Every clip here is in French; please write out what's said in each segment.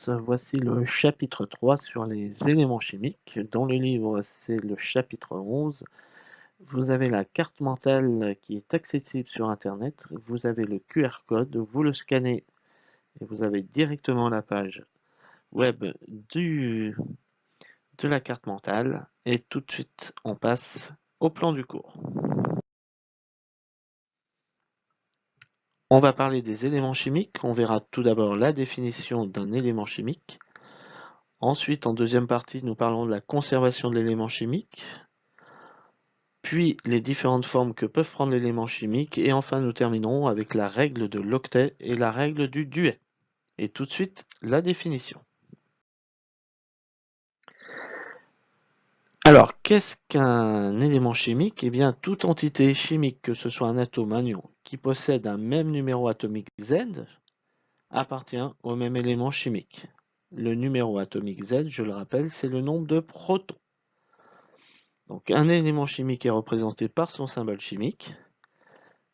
tous, voici le chapitre 3 sur les éléments chimiques. Dans le livre, c'est le chapitre 11. Vous avez la carte mentale qui est accessible sur Internet. Vous avez le QR code, vous le scannez et vous avez directement la page web de la carte mentale. Et tout de suite, on passe au plan du cours. On va parler des éléments chimiques. On verra tout d'abord la définition d'un élément chimique. Ensuite, en deuxième partie, nous parlons de la conservation de l'élément chimique, puis les différentes formes que peuvent prendre l'élément chimique, et enfin nous terminerons avec la règle de l'octet et la règle du duet. Et tout de suite, la définition. Alors, qu'est-ce qu'un élément chimique? Eh bien, toute entité chimique, que ce soit un atome, un ion, qui possède un même numéro atomique Z, appartient au même élément chimique. Le numéro atomique Z, je le rappelle, c'est le nombre de protons. Donc un élément chimique est représenté par son symbole chimique.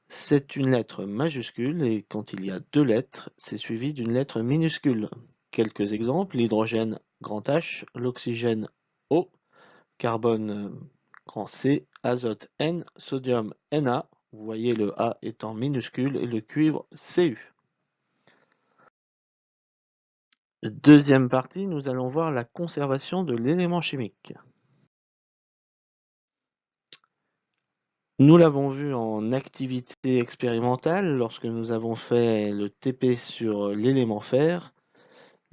C'est une lettre majuscule et quand il y a deux lettres, c'est suivi d'une lettre minuscule. Quelques exemples, l'hydrogène grand H, l'oxygène O, carbone grand C, azote N, sodium Na. Vous voyez le A étant minuscule et le cuivre Cu. Deuxième partie, nous allons voir la conservation de l'élément chimique. Nous l'avons vu en activité expérimentale lorsque nous avons fait le TP sur l'élément fer.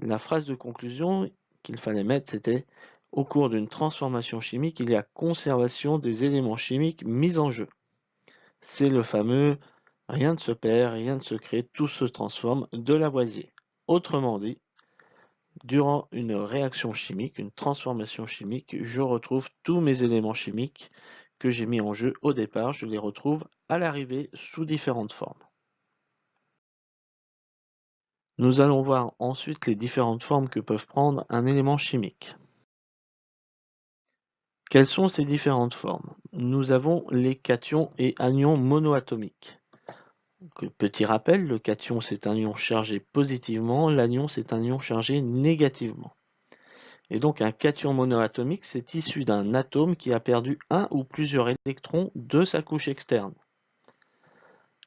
La phrase de conclusion qu'il fallait mettre, c'était « Au cours d'une transformation chimique, il y a conservation des éléments chimiques mis en jeu ». C'est le fameux « rien ne se perd, rien ne se crée, tout se transforme » de Lavoisier. Autrement dit, durant une réaction chimique, une transformation chimique, je retrouve tous mes éléments chimiques que j'ai mis en jeu au départ, je les retrouve à l'arrivée sous différentes formes. Nous allons voir ensuite les différentes formes que peuvent prendre un élément chimique. Quelles sont ces différentes formes? Nous avons les cations et anions monoatomiques. Donc, petit rappel, le cation c'est un ion chargé positivement, l'anion c'est un ion chargé négativement. Et donc un cation monoatomique, c'est issu d'un atome qui a perdu un ou plusieurs électrons de sa couche externe.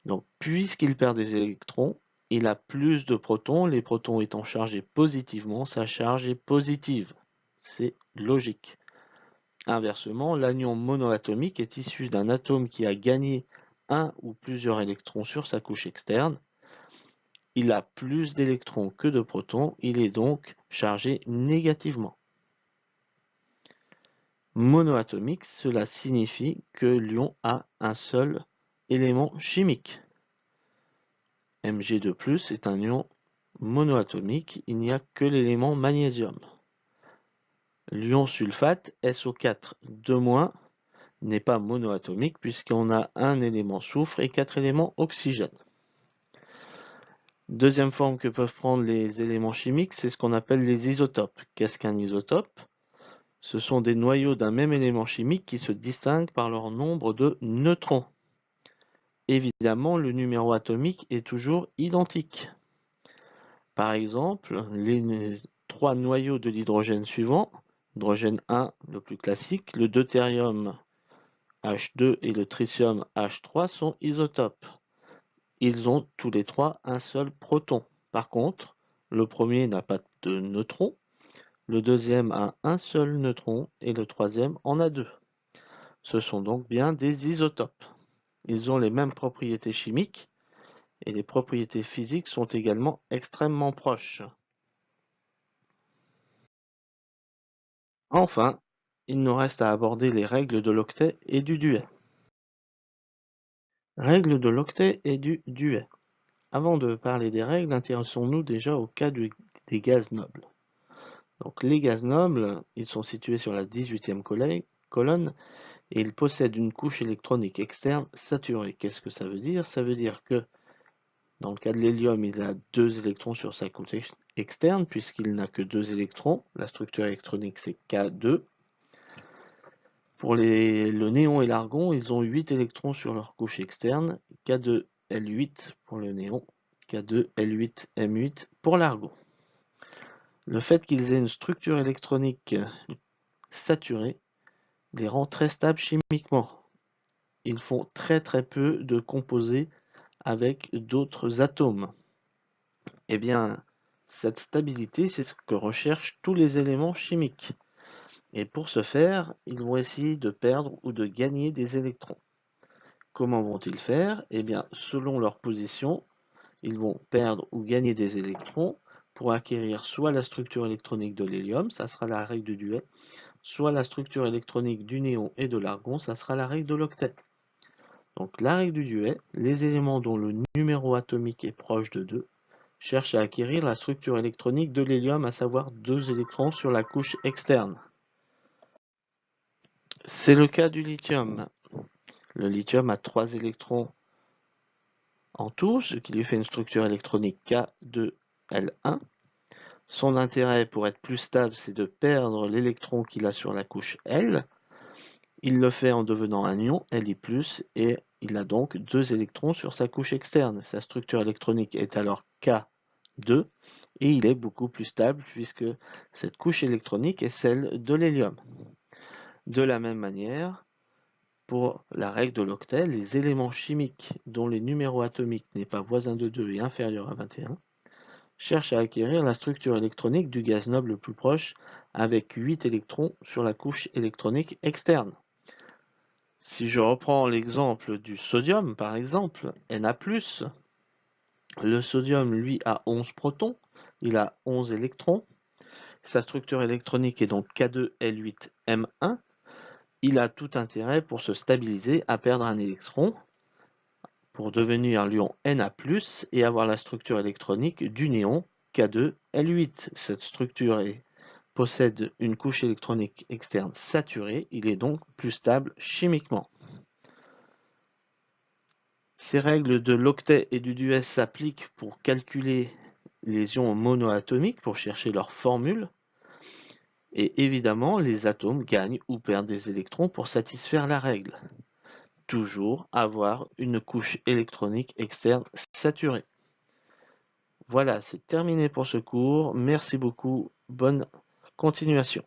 Donc puisqu'il perd des électrons, il a plus de protons, les protons étant chargés positivement, sa charge est positive. C'est logique. Inversement, l'anion monoatomique est issu d'un atome qui a gagné un ou plusieurs électrons sur sa couche externe. Il a plus d'électrons que de protons, il est donc chargé négativement. Monoatomique, cela signifie que l'ion a un seul élément chimique. Mg2+, est un ion monoatomique, il n'y a que l'élément magnésium. L'ion sulfate, SO4 n'est pas monoatomique puisqu'on a un élément soufre et 4 éléments oxygène. Deuxième forme que peuvent prendre les éléments chimiques, c'est ce qu'on appelle les isotopes. Qu'est-ce qu'un isotope? Ce sont des noyaux d'un même élément chimique qui se distinguent par leur nombre de neutrons. Évidemment, le numéro atomique est toujours identique. Par exemple, les trois noyaux de l'hydrogène suivants, hydrogène 1, le plus classique, le deutérium H2 et le tritium H3 sont isotopes. Ils ont tous les trois un seul proton. Par contre, le premier n'a pas de neutrons, le deuxième a un seul neutron et le troisième en a deux. Ce sont donc bien des isotopes. Ils ont les mêmes propriétés chimiques et les propriétés physiques sont également extrêmement proches. Enfin, il nous reste à aborder les règles de l'octet et du duet. Règles de l'octet et du duet. Avant de parler des règles, intéressons-nous déjà au cas des gaz nobles. Donc, les gaz nobles, ils sont situés sur la 18e colonne et ils possèdent une couche électronique externe saturée. Qu'est-ce que ça veut dire? Ça veut dire que dans le cas de l'hélium, il a 2 électrons sur sa couche externe puisqu'il n'a que 2 électrons. La structure électronique, c'est K2. Pour le néon et l'argon, ils ont 8 électrons sur leur couche externe, K2L8 pour le néon, K2L8M8 pour l'argon. Le fait qu'ils aient une structure électronique saturée les rend très stables chimiquement. Ils font très peu de composés avec d'autres atomes. Eh bien, cette stabilité, c'est ce que recherchent tous les éléments chimiques. Et pour ce faire, ils vont essayer de perdre ou de gagner des électrons. Comment vont-ils faire? Eh bien, selon leur position, ils vont perdre ou gagner des électrons pour acquérir soit la structure électronique de l'hélium, ça sera la règle du duet, soit la structure électronique du néon et de l'argon, ça sera la règle de l'octet. Donc la règle du duet, les éléments dont le numéro atomique est proche de 2 cherchent à acquérir la structure électronique de l'hélium, à savoir 2 électrons sur la couche externe. C'est le cas du lithium. Le lithium a 3 électrons en tout, ce qui lui fait une structure électronique K2L1. Son intérêt pour être plus stable, c'est de perdre l'électron qu'il a sur la couche L. Il le fait en devenant un ion, Li+, et il a donc 2 électrons sur sa couche externe. Sa structure électronique est alors K2, et il est beaucoup plus stable puisque cette couche électronique est celle de l'hélium. De la même manière, pour la règle de l'octet, les éléments chimiques dont les numéros atomiques n'est pas voisin de 2 et inférieur à 21 cherchent à acquérir la structure électronique du gaz noble le plus proche avec 8 électrons sur la couche électronique externe. Si je reprends l'exemple du sodium, par exemple, Na+, le sodium, lui, a 11 protons, il a 11 électrons, sa structure électronique est donc K2L8M1, il a tout intérêt pour se stabiliser à perdre un électron, pour devenir l'ion Na+, et avoir la structure électronique du néon K2L8. Cette structure possède une couche électronique externe saturée, il est donc plus stable chimiquement. Ces règles de l'octet et du duet s'appliquent pour calculer les ions monoatomiques, pour chercher leur formule. Et évidemment, les atomes gagnent ou perdent des électrons pour satisfaire la règle. Toujours avoir une couche électronique externe saturée. Voilà, c'est terminé pour ce cours. Merci beaucoup. Bonne continuation.